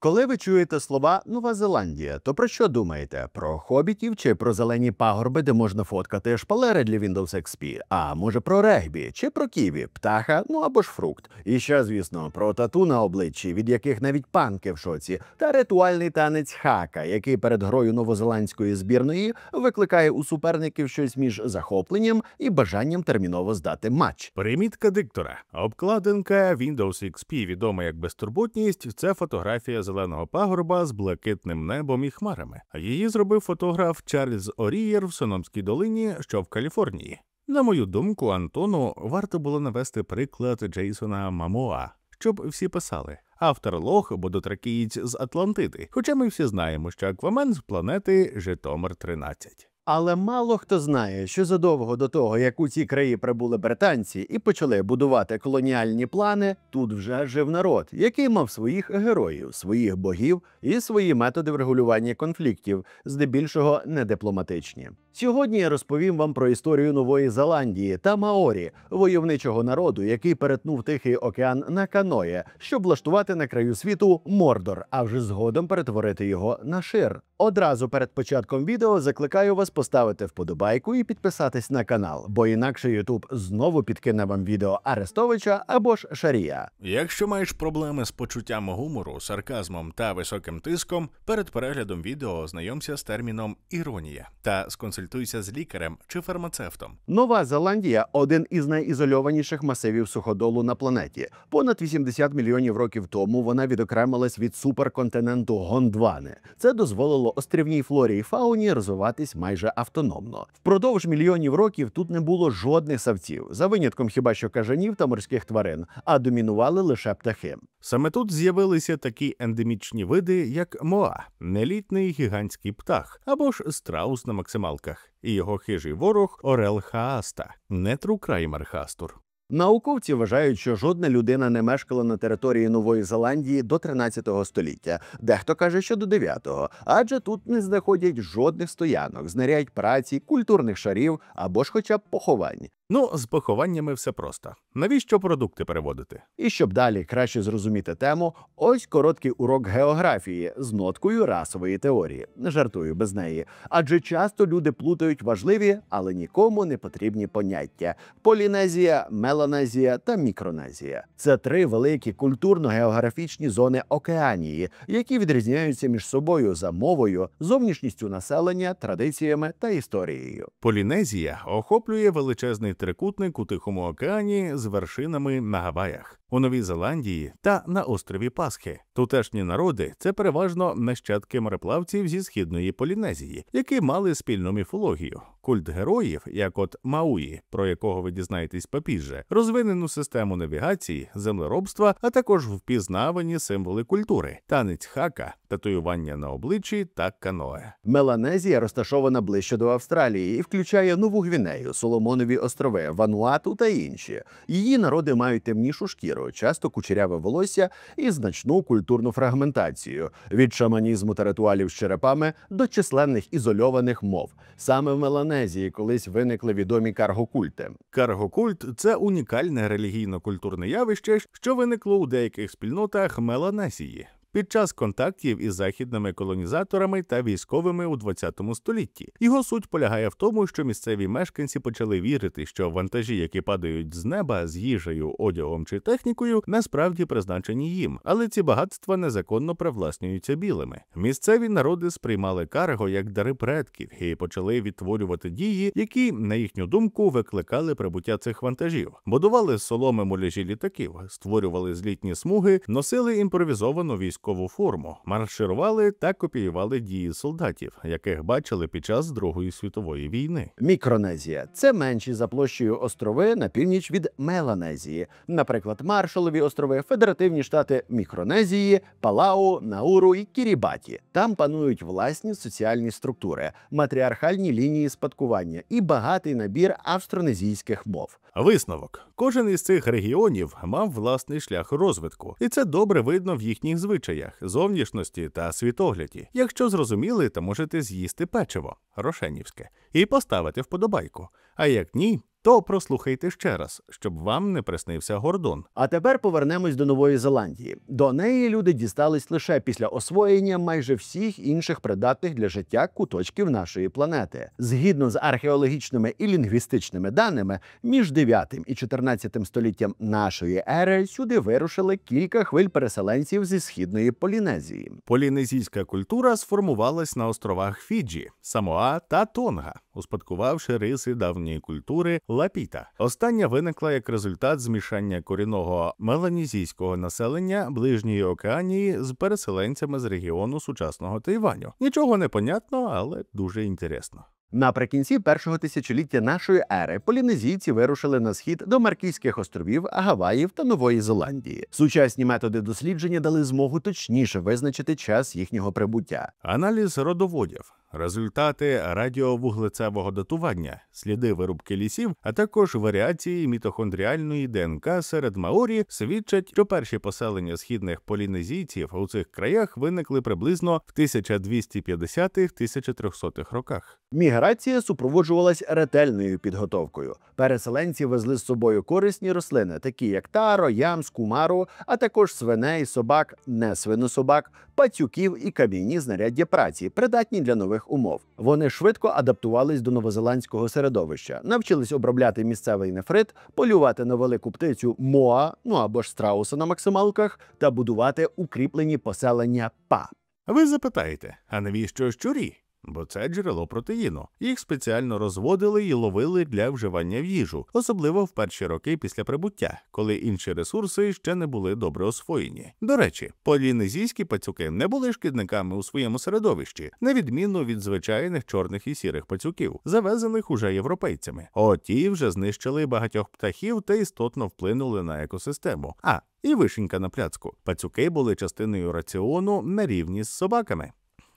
Коли ви чуєте слова «Нова Зеландія», то про що думаєте? Про хобітів чи про зелені пагорби, де можна фоткати шпалери для Windows XP? А може про регбі чи про ківі, птаха, ну або ж фрукт? І ще, звісно, про тату на обличчі, від яких навіть панки в шоці, та ритуальний танець хака, який перед грою новозеландської збірної викликає у суперників щось між захопленням і бажанням терміново здати матч. Примітка диктора. Обкладинка Windows XP, відома як безтурботність, це фотографія зеленого пагорба з блакитним небом і хмарами. Її зробив фотограф Чарльз Орієр в Сономській долині, що в Каліфорнії. На мою думку, Антону варто було навести приклад Джейсона Мамоа, щоб всі писали. Автор лог бодотракієць з Атлантиди, хоча ми всі знаємо, що Аквамен з планети Житомир-13. Але мало хто знає, що задовго до того, як у ці краї прибули британці і почали будувати колоніальні плани, тут вже жив народ, який мав своїх героїв, своїх богів і свої методи врегулювання конфліктів, здебільшого недипломатичні. Сьогодні я розповім вам про історію Нової Зеландії та маорі, войовничого народу, який перетнув Тихий океан на каное, щоб влаштувати на краю світу Мордор, а вже згодом перетворити його на Шир. Одразу перед початком відео закликаю вас поставити вподобайку і підписатись на канал, бо інакше YouTube знову підкине вам відео Арестовича або ж Шарія. Якщо маєш проблеми з почуттям гумору, сарказмом та високим тиском, перед переглядом відео ознайомся з терміном «іронія» та сконсультуйся з лікарем чи фармацевтом. Нова Зеландія – один із найізольованіших масивів суходолу на планеті. Понад 80 мільйонів років тому вона відокремилась від суперконтиненту Гондвани. Це дозволило острівній флорі і фауні розвиватись майже автономно. Впродовж мільйонів років тут не було жодних савців, за винятком хіба що кажанів та морських тварин, а домінували лише птахи. Саме тут з'явилися такі ендемічні види, як моа – нелітний гігантський птах, або ж страус на максималках, і його хижий ворог орел хааста, не трукраймер хастур. Науковці вважають, що жодна людина не мешкала на території Нової Зеландії до 13 століття, дехто каже, що до 9-го, адже тут не знаходять жодних стоянок, знарядь праці, культурних шарів або ж хоча б поховань. Ну, з похованнями все просто. Навіщо продукти переводити? І щоб далі краще зрозуміти тему, ось короткий урок географії з ноткою расової теорії. Жартую без неї. Адже часто люди плутають важливі, але нікому не потрібні поняття – Полінезія, Меланезія та Мікронезія. Це три великі культурно-географічні зони Океанії, які відрізняються між собою за мовою, зовнішністю населення, традиціями та історією. Полінезія охоплює величезний трикутник у Тихому океані з вершинами на Гаваях, у Новій Зеландії та на острові Пасхи. Тутешні народи – це переважно нащадки мореплавців зі Східної Полінезії, які мали спільну міфологію. Культ героїв, як от Мауї, про якого ви дізнаєтесь попізже, розвинену систему навігації, землеробства, а також впізнавані символи культури, танець хака, татуювання на обличчі та каное. Меланезія розташована ближче до Австралії і включає Нову Гвінею, Соломонові острови, Вануату та інші. Її народи мають темнішу шкіру, часто кучеряве волосся і значну культурну фрагментацію – від шаманізму та ритуалів з черепами до численних ізольованих мов. Саме в Меланезії колись виникли відомі каргокульти. Каргокульт – це унікальне релігійно-культурне явище, що виникло у деяких спільнотах Меланезії під час контактів із західними колонізаторами та військовими у 20 столітті. Його суть полягає в тому, що місцеві мешканці почали вірити, що вантажі, які падають з неба з їжею, одягом чи технікою, насправді призначені їм, але ці багатства незаконно привласнюються білими. Місцеві народи сприймали карго як дари предків і почали відтворювати дії, які, на їхню думку, викликали прибуття цих вантажів. Будували з соломи муляжі літаків, створювали злітні смуги, носили імпровізовану військову форму, марширували та копіювали дії солдатів, яких бачили під час Другої світової війни. Мікронезія – це менші за площею острови на північ від Меланезії. Наприклад, Маршалові острови, федеративні штати Мікронезії, Палау, Науру і Кірібаті. Там панують власні соціальні структури, матріархальні лінії спадкування і багатий набір австронезійських мов. Висновок. Кожен із цих регіонів мав власний шлях розвитку, і це добре видно в їхніх звичаях, зовнішності та світогляді. Якщо зрозуміли, то можете з'їсти печиво рошенівське і поставити вподобайку. А як ні, то прослухайте ще раз, щоб вам не приснився Гордон. А тепер повернемось до Нової Зеландії. До неї люди дістались лише після освоєння майже всіх інших придатних для життя куточків нашої планети. Згідно з археологічними і лінгвістичними даними, між 9 і 14 століттям нашої ери сюди вирушили кілька хвиль переселенців зі східної Полінезії. Полінезійська культура сформувалась на островах Фіджі, Самоа та Тонга, успадкувавши риси давньої культури Лапіта. Остання виникла як результат змішання корінного меланезійського населення Ближньої Океанії з переселенцями з регіону сучасного Тайваню. Нічого не понятно, але дуже інтересно. Наприкінці першого тисячоліття нашої ери полінезійці вирушили на схід до Маркізьких островів, Гаваїв та Нової Зеландії. Сучасні методи дослідження дали змогу точніше визначити час їхнього прибуття. Аналіз родоводів, результати радіовуглецевого датування, сліди вирубки лісів, а також варіації мітохондріальної ДНК серед маорі свідчать, що перші поселення східних полінезійців у цих краях виникли приблизно в 1250-1300 роках. Міграція супроводжувалась ретельною підготовкою. Переселенці везли з собою корисні рослини, такі як таро, ям, скумару, а також свиней, собак, не свинособак, пацюків і кам'яні знаряддя праці, придатні для нових умов. Вони швидко адаптувались до новозеландського середовища, навчились обробляти місцевий нефрит, полювати на велику птицю моа, або ж страуса на максималках, та будувати укріплені поселення па. Ви запитаєте, а навіщо щурі? Бо це джерело протеїну. Їх спеціально розводили і ловили для вживання в їжу, особливо в перші роки після прибуття, коли інші ресурси ще не були добре освоєні. До речі, полінезійські пацюки не були шкідниками у своєму середовищі, на відміну від звичайних чорних і сірих пацюків, завезених уже європейцями. Ті вже знищили багатьох птахів та істотно вплинули на екосистему. І вишенька на пляцку. Пацюки були частиною раціону на рівні з собаками.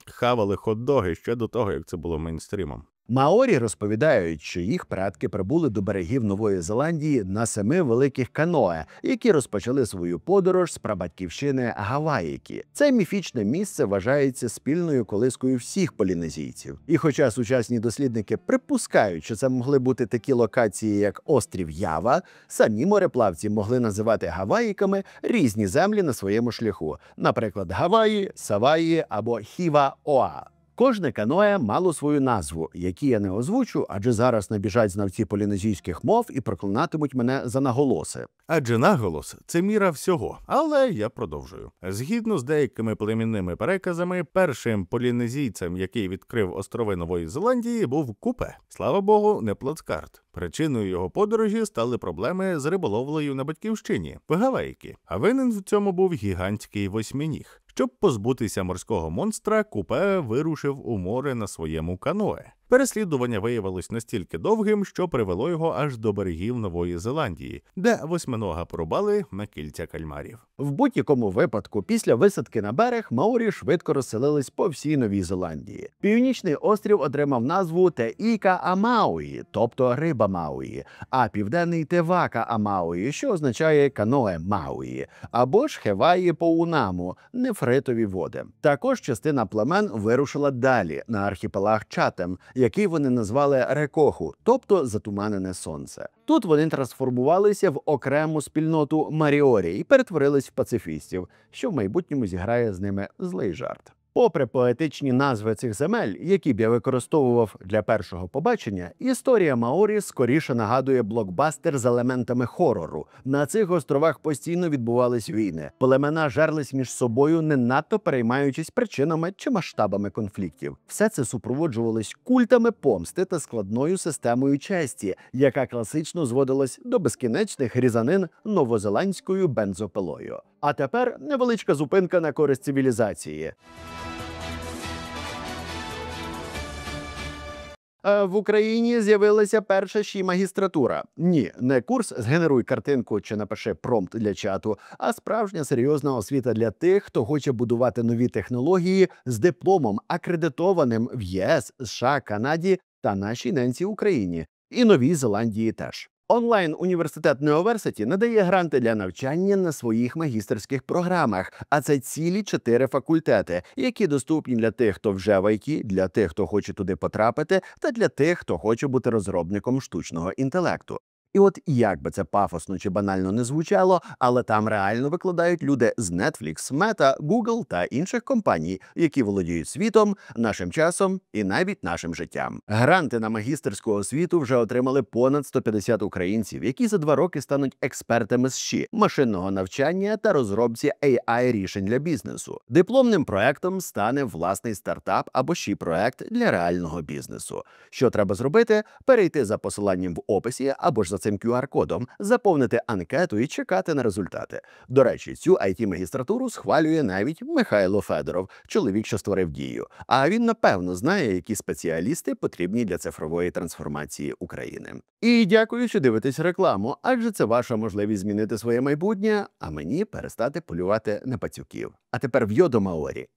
Хавали хот-доги ще до того, як це було мейнстрімом. Маорі розповідають, що їх предки прибули до берегів Нової Зеландії на 7 великих каное, які розпочали свою подорож з прабатьківщини Гаваїки. Це міфічне місце вважається спільною колискою всіх полінезійців. І хоча сучасні дослідники припускають, що це могли бути такі локації, як острів Ява, самі мореплавці могли називати Гаваїками різні землі на своєму шляху, наприклад, Гаваї, Саваї або Хіва-Оа. Кожне каное мало свою назву, які я не озвучу, адже зараз набіжать знавці полінезійських мов і проклинатимуть мене за наголоси. Адже наголос – це міра всього, але я продовжую. Згідно з деякими племінними переказами, першим полінезійцем, який відкрив острови Нової Зеландії, був Купе. Слава Богу, не плацкарт. Причиною його подорожі стали проблеми з риболовлею на батьківщині – в Гаваїки. А винен в цьому був гігантський восьминіг. Щоб позбутися морського монстра, Купе вирушив у море на своєму каное. Переслідування виявилось настільки довгим, що привело його аж до берегів Нової Зеландії, де восьминога порубали на кільця кальмарів. В будь-якому випадку, після висадки на берег, маорі швидко розселились по всій Новій Зеландії. Північний острів отримав назву Теїка-Амауї, тобто риба Мауї, а південний Тевака-Амауї, що означає каное Мауї, або ж Хеваї-Поунаму, нефритові води. Також частина племен вирушила далі, на архіпелаг Чатем, який вони назвали Рекоху, тобто затуманене сонце. Тут вони трансформувалися в окрему спільноту Маріорі і перетворились в пацифістів, що в майбутньому зіграє з ними злий жарт. Попри поетичні назви цих земель, які б я використовував для першого побачення, історія Маорі скоріше нагадує блокбастер з елементами хорору. На цих островах постійно відбувались війни. Племена жерлись між собою, не надто переймаючись причинами чи масштабами конфліктів. Все це супроводжувалось культами помсти та складною системою честі, яка класично зводилась до безкінечних різанин новозеландською бензопилою. А тепер невеличка зупинка на користь цивілізації. В Україні з'явилася перша магістратура. Ні, не курс «Згенеруй картинку» чи напиши промпт для чату, а справжня серйозна освіта для тих, хто хоче будувати нові технології з дипломом, акредитованим в ЄС, США, Канаді та нашій ненці Україні. І Новій Зеландії теж. Онлайн-університет Неоверситі надає гранти для навчання на своїх магістерських програмах, а це цілі 4 факультети, які доступні для тих, хто вже в ІТ, для тих, хто хоче туди потрапити, та для тих, хто хоче бути розробником штучного інтелекту. І от як би це пафосно чи банально не звучало, але там реально викладають люди з Netflix, Meta, Google та інших компаній, які володіють світом, нашим часом і навіть нашим життям. Гранти на магістерську освіту вже отримали понад 150 українців, які за 2 роки стануть експертами з ЩІ, машинного навчання та розробці AI-рішень для бізнесу. Дипломним проектом стане власний стартап або ЩІ-проект для реального бізнесу. Що треба зробити? Перейти за посиланням в описі або ж за цим QR-кодом, заповнити анкету і чекати на результати. До речі, цю IT-магістратуру схвалює навіть Михайло Федоров, чоловік, що створив Дію. А він, напевно, знає, які спеціалісти потрібні для цифрової трансформації України. І дякую, що дивитесь рекламу, адже це ваша можливість змінити своє майбутнє, а мені перестати полювати на пацюків. А тепер в'йо до Маорі.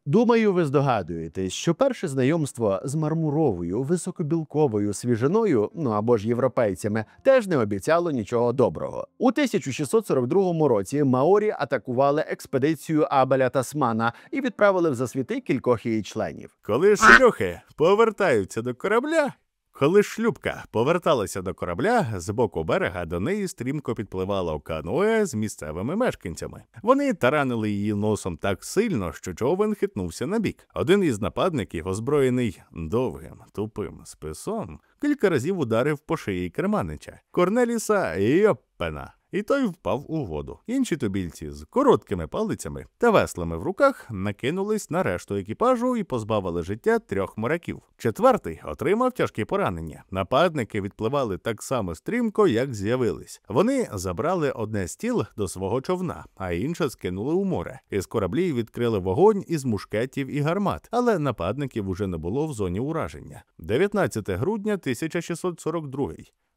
Думаю, ви здогадуєтесь, що перше знайомство з мармуровою, високобілковою свіжиною, ну або ж європейцями, теж не обіцяло нічого доброго. У 1642 році маорі атакували експедицію Абеля Тасмана і відправили в засвіти кількох її членів. Коли шлюхи повертаються до корабля, коли шлюпка поверталася до корабля, з боку берега до неї стрімко підпливало каноe з місцевими мешканцями. Вони таранили її носом так сильно, що човен хитнувся на бік. Один із нападників, озброєний довгим, тупим списом, кілька разів ударив по шиї керманича Корнеліса Йоппена, і той впав у воду. Інші тубільці з короткими палицями та веслами в руках накинулись на решту екіпажу і позбавили життя 3 моряків. 4-й отримав тяжкі поранення. Нападники відпливали так само стрімко, як з'явились. Вони забрали одне з тіл до свого човна, а інше скинули у море. Із кораблів відкрили вогонь із мушкетів і гармат, але нападників уже не було в зоні ураження. 19 грудня 1642.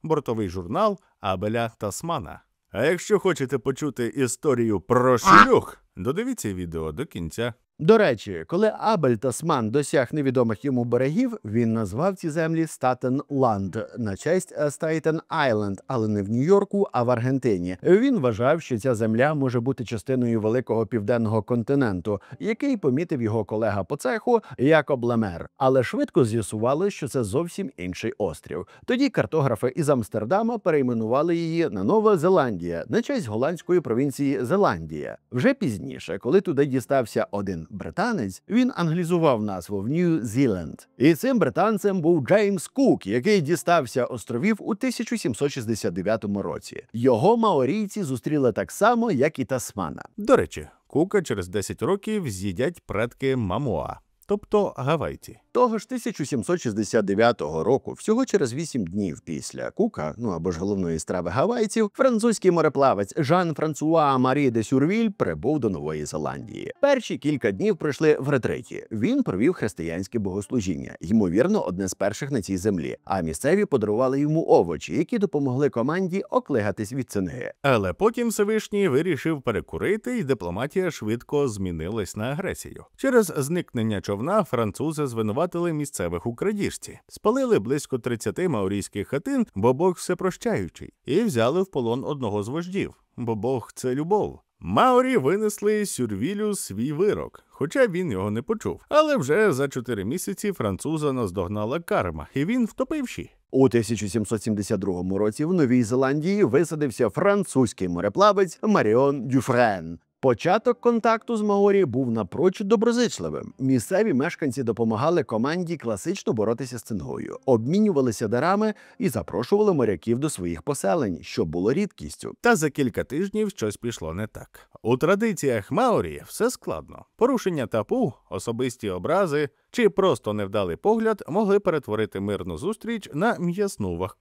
Бортовий журнал Абеля Тасмана. А якщо хочете почути історію про шлюх, додивіться відео до кінця. До речі, коли Абель Тасман досяг невідомих йому берегів, він назвав ці землі Статен-Ланд на честь Стейтен-Айленд, але не в Нью-Йорку, а в Аргентині. Він вважав, що ця земля може бути частиною великого південного континенту, який помітив його колега по цеху Якоб Лемер. Але швидко з'ясували, що це зовсім інший острів. Тоді картографи із Амстердама перейменували її на Нова Зеландія на честь голландської провінції Зеландія. Вже пізніше, коли туди дістався один британець, він англізував назву в Нью-Зіланд. І цим британцем був Джеймс Кук, який дістався островів у 1769 році. Його маорійці зустріли так само, як і Тасмана. До речі, Кука через 10 років з'їдять предки Мамоа, тобто гавайці. Того ж 1769 року, всього через 8 днів після Кука, ну або ж головної страви гавайців, французький мореплавець Жан-Франсуа Марі де Сюрвіль прибув до Нової Зеландії. Перші кілька днів пройшли в ретриті. Він провів християнське богослужіння, ймовірно, одне з перших на цій землі, а місцеві подарували йому овочі, які допомогли команді оклигатись від цинги. Але потім Всевишній вирішив перекурити, і дипломатія швидко змінилась на агресію. Через зникнення човна французи звинуватили місцевих у крадіжці. Спалили близько 30 маорійських хатин, бо Бог всепрощаючий, і взяли в полон одного з вождів, бо Бог – це любов. Маорі винесли Сюрвілю свій вирок, хоча він його не почув. Але вже за 4 місяці француза наздогнала карма, і він втопив Щі. У 1772 році в Новій Зеландії висадився французький мореплавець Маріон Дюфрен. Початок контакту з маорі був напрочуд доброзичливим. Місцеві мешканці допомагали команді класично боротися з цингою, обмінювалися дарами і запрошували моряків до своїх поселень, що було рідкістю. Та за кілька тижнів щось пішло не так. У традиціях маорі все складно. Порушення табу, особисті образи чи просто невдалий погляд могли перетворити мирну зустріч на м'ясну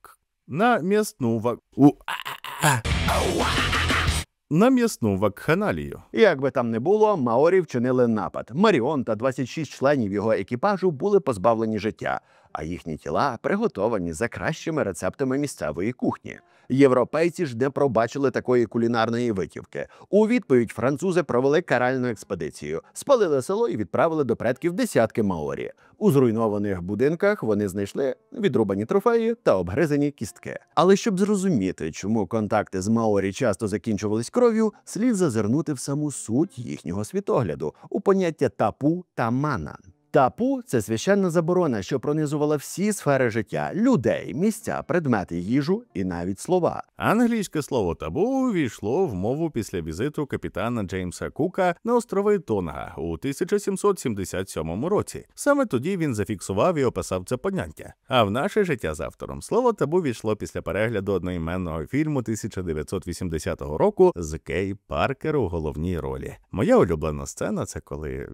вакханалію. Як би там не було, маорі вчинили напад. Маріон та 26 членів його екіпажу були позбавлені життя, а їхні тіла приготовані за кращими рецептами місцевої кухні. Європейці ж не пробачили такої кулінарної витівки. У відповідь французи провели каральну експедицію, спалили село і відправили до предків десятки маорі. У зруйнованих будинках вони знайшли відрубані трофеї та обгризані кістки. Але щоб зрозуміти, чому контакти з маорі часто закінчувались кров'ю, слід зазирнути в саму суть їхнього світогляду у поняття тапу та мана. Тапу – це священна заборона, що пронизувала всі сфери життя – людей, місця, предмети, їжу і навіть слова. Англійське слово «табу» увійшло в мову після візиту капітана Джеймса Кука на острови Тонга у 1777 році. Саме тоді він зафіксував і описав це поняття. А в наше життя з автором слово «табу» війшло після перегляду одноіменного фільму 1980 року з Кей Паркер у головній ролі. Моя улюблена сцена – це коли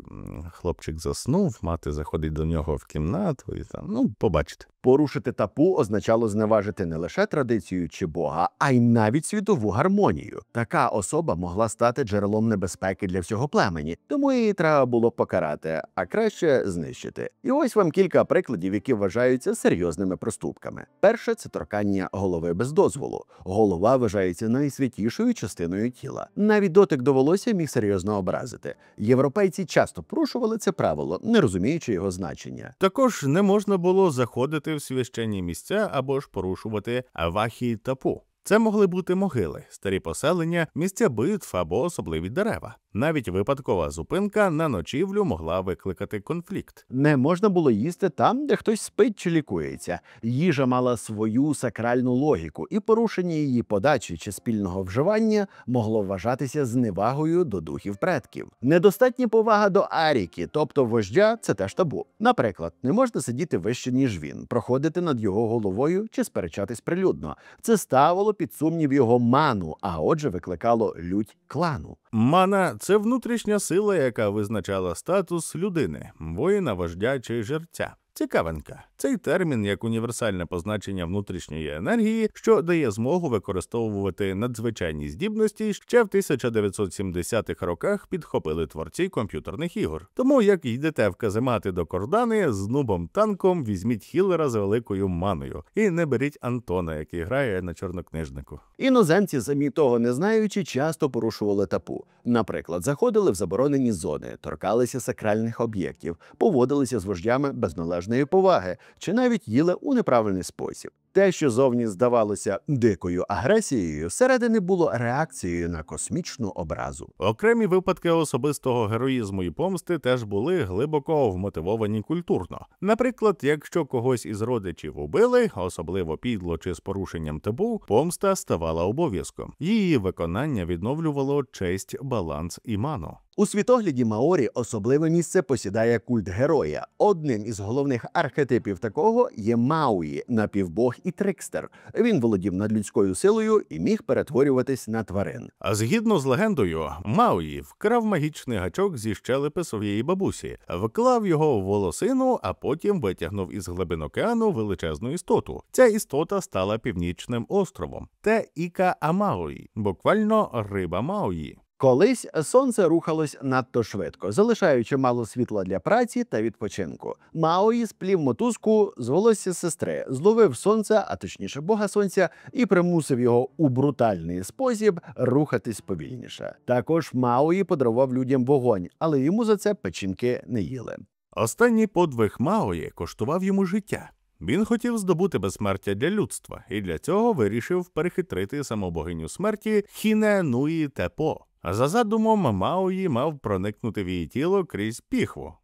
хлопчик заснув, мати заходить до нього в кімнату і там, побачите. Порушити тапу означало зневажити не лише традицію чи Бога, а й навіть світову гармонію. Така особа могла стати джерелом небезпеки для всього племені, тому її треба було покарати, а краще знищити. І ось вам кілька прикладів, які вважаються серйозними проступками. Перше – це торкання голови без дозволу. Голова вважається найсвятішою частиною тіла. Навіть дотик до волосся міг серйозно образити. Європейці часто порушували це правило, не розуміючи його значення. Також не можна було заходити в священні місця або ж порушувати авахі тапу. Це могли бути могили, старі поселення, місця битв або особливі дерева. Навіть випадкова зупинка на ночівлю могла викликати конфлікт. Не можна було їсти там, де хтось спить чи лікується. Їжа мала свою сакральну логіку, і порушення її подачі чи спільного вживання могло вважатися зневагою до духів предків. Недостатня повага до аріки, тобто вождя, це теж табу. Наприклад, не можна сидіти вище, ніж він, проходити над його головою чи сперечатись прилюдно. Це ставило під сумнів його ману, а отже викликало лють клану. Мана – це внутрішня сила, яка визначала статус людини, воїна, вождя чи жерця. Цікавинка. Цей термін як універсальне позначення внутрішньої енергії, що дає змогу використовувати надзвичайні здібності, ще в 1970-х роках підхопили творці комп'ютерних ігор. Тому як йдете в каземати до Кордани, з нубом-танком візьміть хілера з великою маною. І не беріть Антона, який грає на чорнокнижнику. Іноземці, самі того не знаючи, часто порушували тапу. Наприклад, заходили в заборонені зони, торкалися сакральних об'єктів, поводилися з вождями без належної поваги, чи навіть їли у неправильний спосіб. Те, що зовні здавалося дикою агресією, всередині було реакцією на космічну образу. Окремі випадки особистого героїзму і помсти теж були глибоко вмотивовані культурно. Наприклад, якщо когось із родичів убили, особливо підло чи з порушенням табу, помста ставала обов'язком. Її виконання відновлювало честь, баланс і ману. У світогляді маорі особливе місце посідає культ героя. Одним із головних архетипів такого є Мауї, напівбог і трикстер. Він володів надлюдською силою і міг перетворюватись на тварин. А згідно з легендою, Мауї вкрав магічний гачок зі щелепи своєї бабусі, вклав його в волосину, а потім витягнув із глибин океану величезну істоту. Ця істота стала північним островом – Те Іка Амауї, буквально риба Мауї. Колись сонце рухалось надто швидко, залишаючи мало світла для праці та відпочинку. Маої сплів мотузку з волосся сестри, зловив сонце, а точніше бога сонця, і примусив його у брутальний спосіб рухатись повільніше. Також Маої подарував людям вогонь, але йому за це печінки не їли. Останній подвиг Маої коштував йому життя. Він хотів здобути безсмертя для людства, і для цього вирішив перехитрити саму богиню смерті Хіне Нуї Тепо. За задумом, Мауї мав проникнути в її тіло крізь піхву.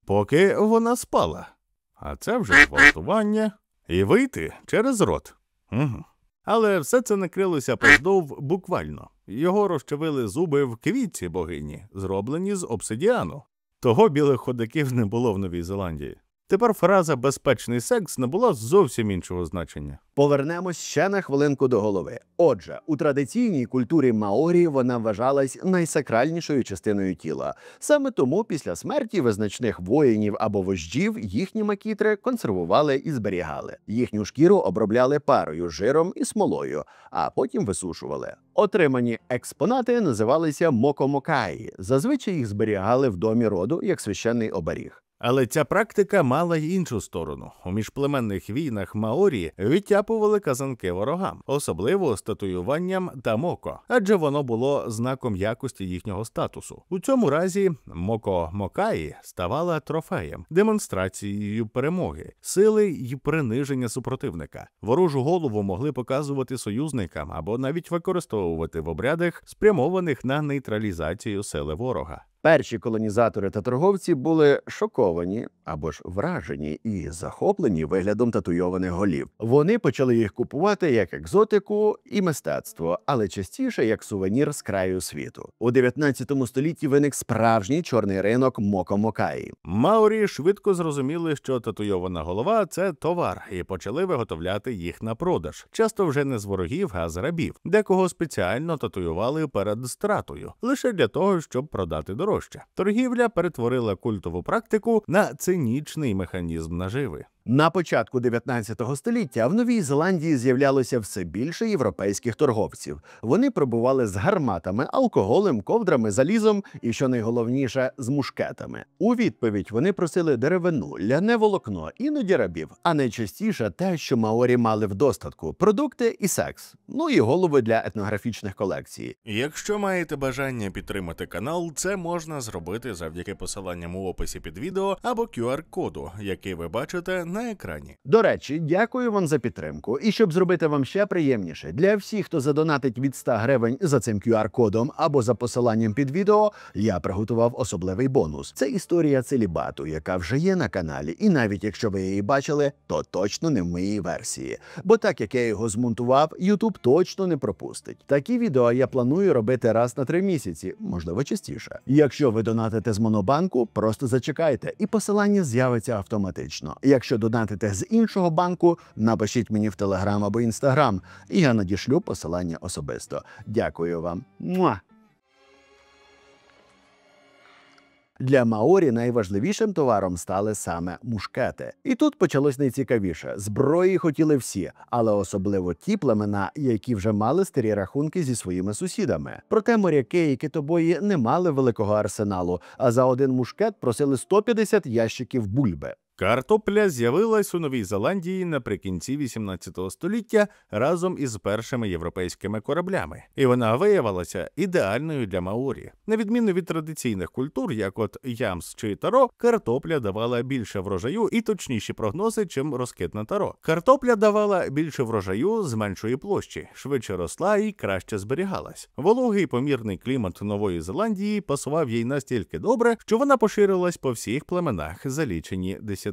Поки вона спала. А це вже зґвалтування. І вийти через рот. Але все це накрилося поздов буквально. Його розчавили зуби в квітці богині, зроблені з обсидіану. Того білих ходаків не було в Новій Зеландії. Тепер фраза «безпечний секс» набула зовсім іншого значення. Повернемось ще на хвилинку до голови. Отже, у традиційній культурі маорі вона вважалась найсакральнішою частиною тіла. Саме тому після смерті визначних воїнів або вождів їхні макітри консервували і зберігали. Їхню шкіру обробляли парою, жиром і смолою, а потім висушували. Отримані експонати називалися мокомокаї. Зазвичай їх зберігали в домі роду як священний оберіг. Але ця практика мала й іншу сторону. У міжплеменних війнах маорі відтяпували казанки ворогам, особливо з татуюванням та моко, адже воно було знаком якості їхнього статусу. У цьому разі моко-мокаї ставала трофеєм, демонстрацією перемоги, сили й приниження супротивника. Ворожу голову могли показувати союзникам або навіть використовувати в обрядах, спрямованих на нейтралізацію сили ворога. Перші колонізатори та торговці були шоковані або ж вражені і захоплені виглядом татуйованих голів. Вони почали їх купувати як екзотику і мистецтво, але частіше як сувенір з краю світу. У 19 столітті виник справжній чорний ринок моко-мокаї. Маорі швидко зрозуміли, що татуйована голова – це товар, і почали виготовляти їх на продаж. Часто вже не з ворогів, а з рабів. Декого спеціально татуювали перед стратою, лише для того, щоб продати дорожче. Торгівля перетворила культову практику на цинічний механізм наживи. На початку 19 століття в Новій Зеландії з'являлося все більше європейських торговців. Вони прибували з гарматами, алкоголем, ковдрами, залізом і, що найголовніше, з мушкетами. У відповідь вони просили деревину, ляне волокно, іноді рабів, а найчастіше те, що маорі мали в достатку – продукти і секс. Ну і голови для етнографічних колекцій. Якщо маєте бажання підтримати канал, це можна зробити завдяки посиланням у описі під відео або QR-коду, який ви бачите на екрані. До речі, дякую вам за підтримку. І щоб зробити вам ще приємніше, для всіх, хто задонатить від 100 гривень за цим QR-кодом або за посиланням під відео, я приготував особливий бонус. Це історія целібату, яка вже є на каналі. І навіть якщо ви її бачили, то точно не в моїй версії. Бо так, як я його змонтував, YouTube точно не пропустить. Такі відео я планую робити раз на 3 місяці, можливо частіше. Якщо ви донатите з Монобанку, просто зачекайте, і посилання з'явиться автоматично. Якщо донатите з іншого банку, напишіть мені в Telegram або Instagram, і я надішлю посилання особисто. Дякую вам. Муа! Для маорі найважливішим товаром стали саме мушкети. І тут почалось найцікавіше. Зброї хотіли всі, але особливо ті племена, які вже мали старі рахунки зі своїми сусідами. Проте моряки і китобої не мали великого арсеналу, а за один мушкет просили 150 ящиків бульби. Картопля з'явилась у Новій Зеландії наприкінці 18 століття разом із першими європейськими кораблями. І вона виявилася ідеальною для маорі. На відміну від традиційних культур, як от ямс чи таро, картопля давала більше врожаю і точніші прогнози, чим розкидне таро. Картопля давала більше врожаю з меншої площі, швидше росла і краще зберігалась. Вологий помірний клімат Нової Зеландії пасував їй настільки добре, що вона поширилась по всіх племенах за лічені десятиліття.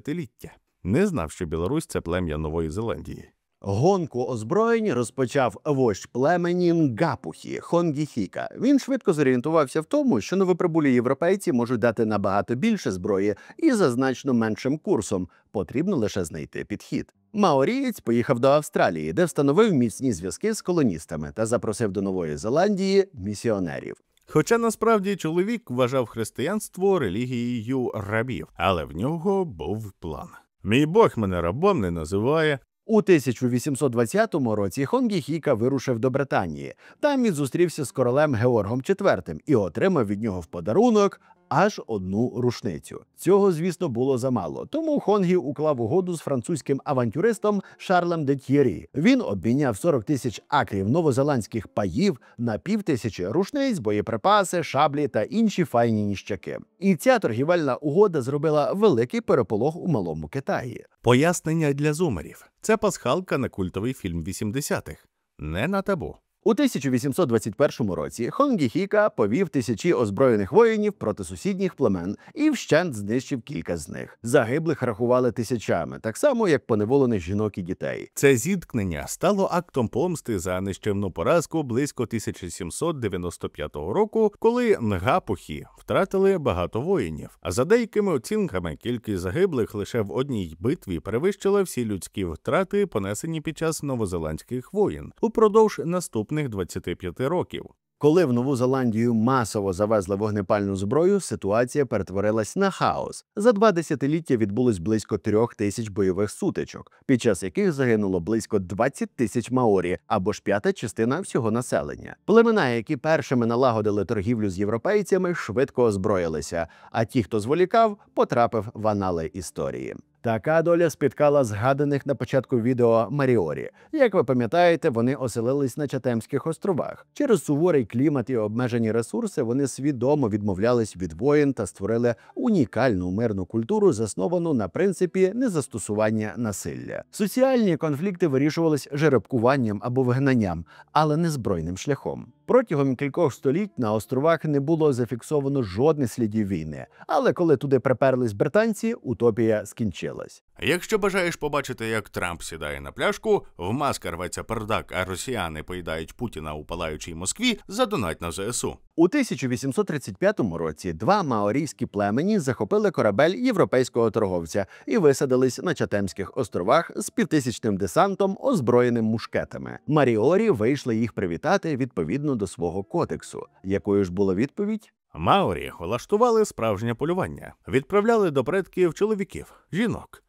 Не знав, що Білорусь – це плем'я Нової Зеландії. Гонку озброєнь розпочав вождь племені Нгапухі Хонгіхіка. Він швидко зорієнтувався в тому, що новоприбулі європейці можуть дати набагато більше зброї і за значно меншим курсом. Потрібно лише знайти підхід. Маорієць поїхав до Австралії, де встановив міцні зв'язки з колоністами та запросив до Нової Зеландії місіонерів. Хоча насправді чоловік вважав християнство релігією рабів, але в нього був план. «Мій Бог мене рабом не називає». У 1820 році Хонгіхіка вирушив до Британії. Там він зустрівся з королем Георгом IV і отримав від нього в подарунок аж одну рушницю. Цього, звісно, було замало, тому Хонгі уклав угоду з французьким авантюристом Шарлем де Т'єрі. Він обміняв 40 тисяч акрів новозеландських паїв на 5000 рушниць, боєприпаси, шаблі та інші файні ніщаки. І ця торгівельна угода зробила великий переполох у Малому Китаї. Пояснення для зумерів. Це пасхалка на культовий фільм 80-х. Не на табу. У 1821 році Хонгіхіка повів тисячі озброєних воїнів проти сусідніх племен і вщент знищив кілька з них. Загиблих рахували тисячами, так само, як поневолених жінок і дітей. Це зіткнення стало актом помсти за нищівну поразку близько 1795 року, коли Нгапухі втратили багато воїнів. А за деякими оцінками, кількість загиблих лише в одній битві перевищила всі людські втрати, понесені під час новозеландських воєн, упродовж наступних 25 років. Коли в Нову Зеландію масово завезли вогнепальну зброю, ситуація перетворилась на хаос. За 2 десятиліття відбулось близько 3000 бойових сутичок, під час яких загинуло близько 20 тисяч маорі, або ж 1/5 частина всього населення. Племена, які першими налагодили торгівлю з європейцями, швидко озброїлися, а ті, хто зволікав, потрапив в анали історії. Така доля спіткала згаданих на початку відео Маріорі. Як ви пам'ятаєте, вони оселились на Чатемських островах. Через суворий клімат і обмежені ресурси вони свідомо відмовлялись від воєн та створили унікальну мирну культуру, засновану на принципі незастосування насилля. Соціальні конфлікти вирішувались жеребкуванням або вигнанням, але не збройним шляхом. Протягом кількох століть на островах не було зафіксовано жодних слідів війни, але коли туди приперлись британці, утопія скінчилась. Якщо бажаєш побачити, як Трамп сідає на пляшку, в маска рветься пердак, а росіяни поїдають Путіна у палаючій Москві, задонать на ЗСУ. У 1835 році 2 маорійські племені захопили корабель європейського торговця і висадились на Чатемських островах з 5000-ним десантом, озброєним мушкетами. Маріорі вийшли їх привітати відповідно до свого кодексу. Якою ж була відповідь? Маорі влаштували справжнє полювання. Відправляли до предків чоловіків,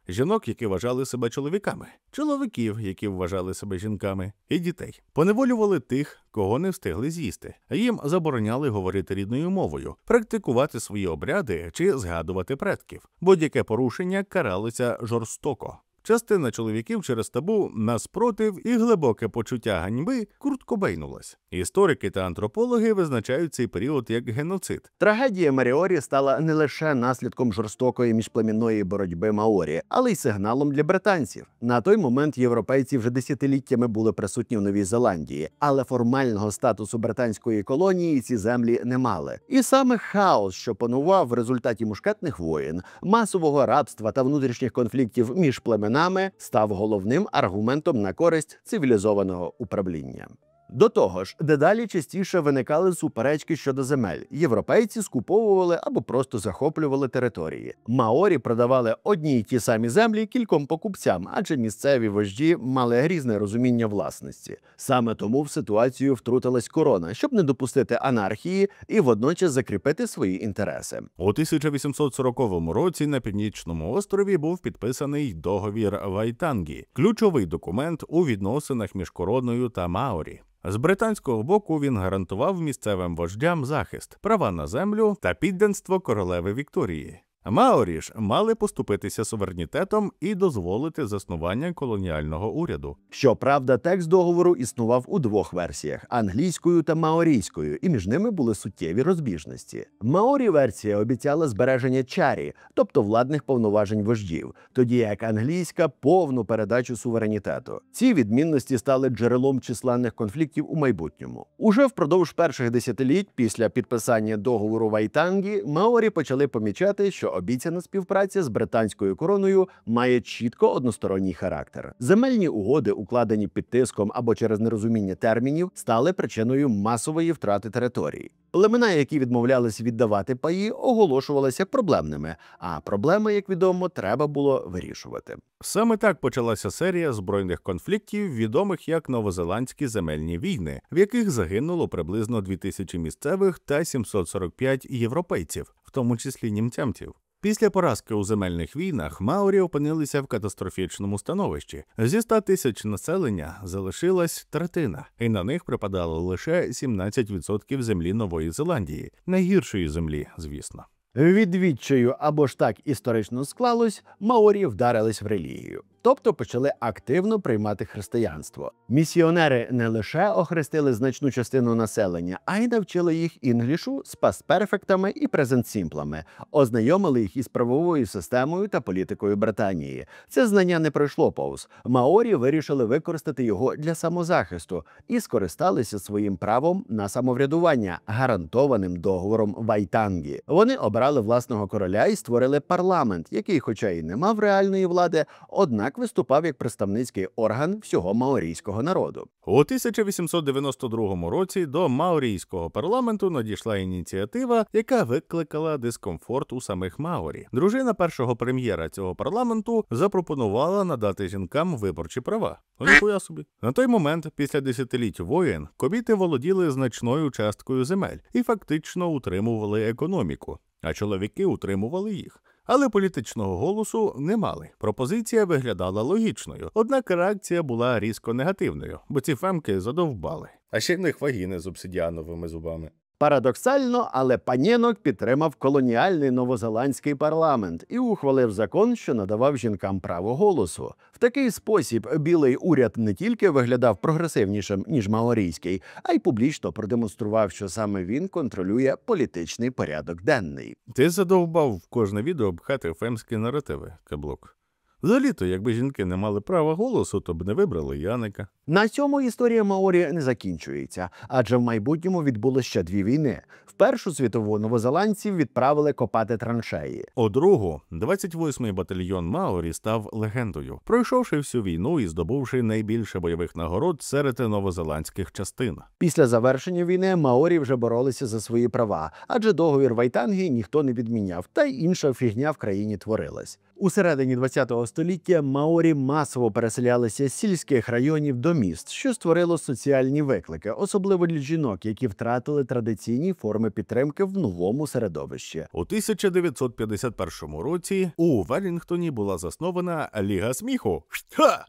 жінок, які вважали себе чоловіками, чоловіків, які вважали себе жінками, і дітей. Поневолювали тих, кого не встигли з'їсти. Їм забороняли говорити рідною мовою, практикувати свої обряди чи згадувати предків. Будь-яке порушення каралося жорстоко. Частина чоловіків через табу на спротив і глибоке почуття ганьби курткобейнулась. Історики та антропологи визначають цей період як геноцид. Трагедія Маріорі стала не лише наслідком жорстокої міжплемінної боротьби маорі, але й сигналом для британців. На той момент європейці вже десятиліттями були присутні в Новій Зеландії, але формального статусу британської колонії ці землі не мали. І саме хаос, що панував в результаті мушкетних воєн, масового рабства та внутрішніх конфліктів між племенами, став головним аргументом на користь цивілізованого управління. До того ж, дедалі частіше виникали суперечки щодо земель. Європейці скуповували або просто захоплювали території. Маорі продавали одні й ті самі землі кільком покупцям, адже місцеві вожді мали різне розуміння власності. Саме тому в ситуацію втрутилась корона, щоб не допустити анархії і водночас закріпити свої інтереси. У 1840 році на Північному острові був підписаний договір Вайтангі – ключовий документ у відносинах між короною та Маорі. З британського боку він гарантував місцевим вождям захист, права на землю та підданство королеви Вікторії. Маорі ж мали поступитися суверенітетом і дозволити заснування колоніального уряду. Щоправда, текст договору існував у 2 версіях – англійською та маорійською, і між ними були суттєві розбіжності. Маорі-версія обіцяла збереження чарі, тобто владних повноважень вождів, тоді як англійська – повну передачу суверенітету. Ці відмінності стали джерелом численних конфліктів у майбутньому. Уже впродовж перших десятиліть після підписання договору Вайтангі маорі почали помічати, що обіцяна співпраця з британською короною має чітко односторонній характер. Земельні угоди, укладені під тиском або через нерозуміння термінів, стали причиною масової втрати територій. Племена, які відмовлялись віддавати паї, оголошувалися проблемними, а проблеми, як відомо, треба було вирішувати. Саме так почалася серія збройних конфліктів, відомих як новозеландські земельні війни, в яких загинуло приблизно 2000 місцевих та 745 європейців, в тому числі німцямців. Після поразки у земельних війнах маорі опинилися в катастрофічному становищі. Зі 100 тисяч населення залишилась третина, і на них припадало лише 17% землі Нової Зеландії. Найгіршої землі, звісно. Від відчаю або ж так історично склалось, маорі вдарились в релігію. Тобто почали активно приймати християнство. Місіонери не лише охрестили значну частину населення, а й навчили їх інглішу з пастперфектами і презент-сімплами, ознайомили їх із правовою системою та політикою Британії. Це знання не пройшло повз. Маорі вирішили використати його для самозахисту і скористалися своїм правом на самоврядування, гарантованим договором Вайтангі. Вони обрали власного короля і створили парламент, який, хоча й не мав реальної влади, однак однак виступав як представницький орган всього маорійського народу. У 1892 році до маорійського парламенту надійшла ініціатива, яка викликала дискомфорт у самих маорі. Дружина першого прем'єра цього парламенту запропонувала надати жінкам виборчі права. Ніхуя собі. На той момент, після десятиліть воєн, кобіти володіли значною часткою земель і фактично утримували економіку, а чоловіки утримували їх. Але політичного голосу не мали. Пропозиція виглядала логічною, однак реакція була різко негативною, бо ці фемки задовбали. А ще в них вагіни з обсидіановими зубами. Парадоксально, але Панєнок підтримав колоніальний новозеландський парламент і ухвалив закон, що надавав жінкам право голосу. В такий спосіб білий уряд не тільки виглядав прогресивнішим, ніж маорійський, а й публічно продемонстрував, що саме він контролює політичний порядок денний. Ти задовбав в кожне відео пхати фемські наративи, Каблук. Взагалі-то, якби жінки не мали права голосу, то б не вибрали Яника. На цьому історія Маорі не закінчується, адже в майбутньому відбулося ще дві війни. В Першу світову новозеландців відправили копати траншеї. У другу 28-й батальйон Маорі став легендою, пройшовши всю війну і здобувши найбільше бойових нагород серед новозеландських частин. Після завершення війни Маорі вже боролися за свої права, адже договір Вайтангі ніхто не відміняв, та й інша фігня в країні творилась. У середині ХХ століття Маорі масово переселялися з сільських районів до міст, що створило соціальні виклики, особливо для жінок, які втратили традиційні форми підтримки в новому середовищі. У 1951 році у Велінгтоні була заснована Ліга сміху.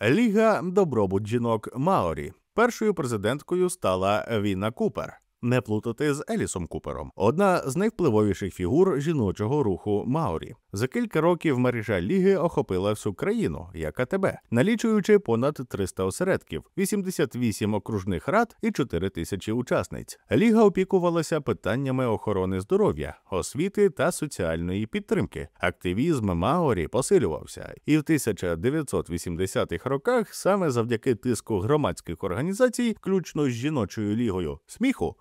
Ліга добробут жінок Маорі. Першою президенткою стала Віна Купер. Не плутати з Елісом Купером. Одна з найвпливовіших фігур жіночого руху Маорі. За кілька років мережа Ліги охопила всю країну, як АТБ, налічуючи понад 300 осередків, 88 окружних рад і 4 тисячі учасниць. Ліга опікувалася питаннями охорони здоров'я, освіти та соціальної підтримки. Активізм Маорі посилювався, і в 1980-х роках саме завдяки тиску громадських організацій, включно з жіночою лігою сміху,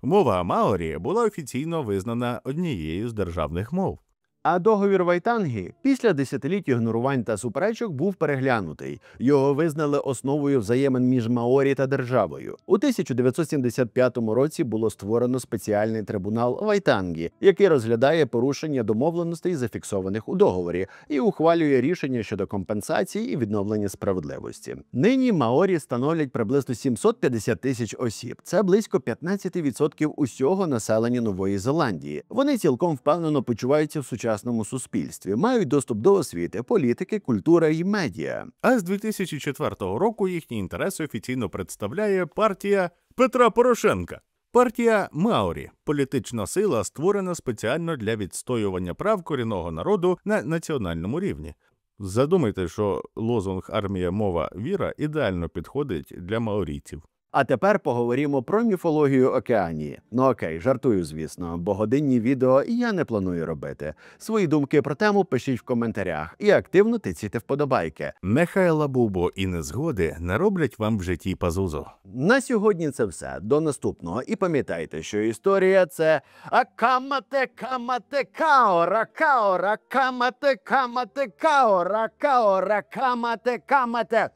мова Маорі була офіційно визнана однією з державних мов. А договір Вайтангі після десятиліть ігнорувань та суперечок був переглянутий. Його визнали основою взаємин між Маорі та державою. У 1975 році було створено спеціальний трибунал Вайтангі, який розглядає порушення домовленостей, зафіксованих у договорі, і ухвалює рішення щодо компенсації і відновлення справедливості. Нині Маорі становлять приблизно 750 тисяч осіб. Це близько 15% усього населення Нової Зеландії. Вони цілком впевнено почуваються в сучасному суспільстві, мають доступ до освіти, політики, культури і медіа. А з 2004 року їхні інтереси офіційно представляє партія Петра Порошенка. Партія Маорі – політична сила, створена спеціально для відстоювання прав корінного народу на національному рівні. Задумайте, що лозунг «Армія, мова, віра» ідеально підходить для маорійців. А тепер поговоримо про міфологію Океанії. Ну окей, жартую, звісно, бо годинні відео я не планую робити. Свої думки про тему пишіть в коментарях і активно тиційте вподобайки. Нехай лабубо і незгоди не роблять вам в житті пазузу. На сьогодні це все. До наступного. І пам'ятайте, що історія – це акамате камате каора каора камате камате каора каора камате камате.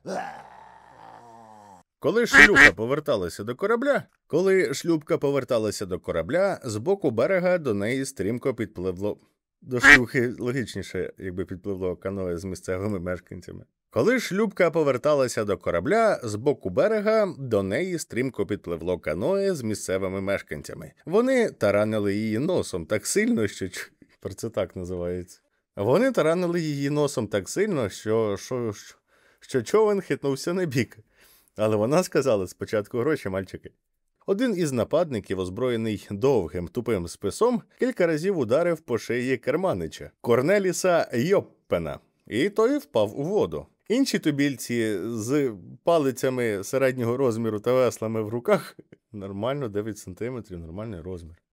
Коли шлюпка поверталася до корабля, з боку берега до неї стрімко підпливло... До шлюхи логічніше, якби підпливло каное з місцевими мешканцями. Коли шлюпка поверталася до корабля, з боку берега до неї стрімко підпливло каное з місцевими мешканцями. Вони таранили її носом так сильно, що... Про це так називається. Вони таранили її носом так сильно, що човен хитнувся на бік. Але вона сказала: спочатку гроші, мальчики. Один із нападників, озброєний довгим тупим списом, кілька разів ударив по шиї керманича Корнеліса Йоппена, і той впав у воду. Інші тубільці з палицями середнього розміру та веслами в руках, нормально 9 см, нормальний розмір.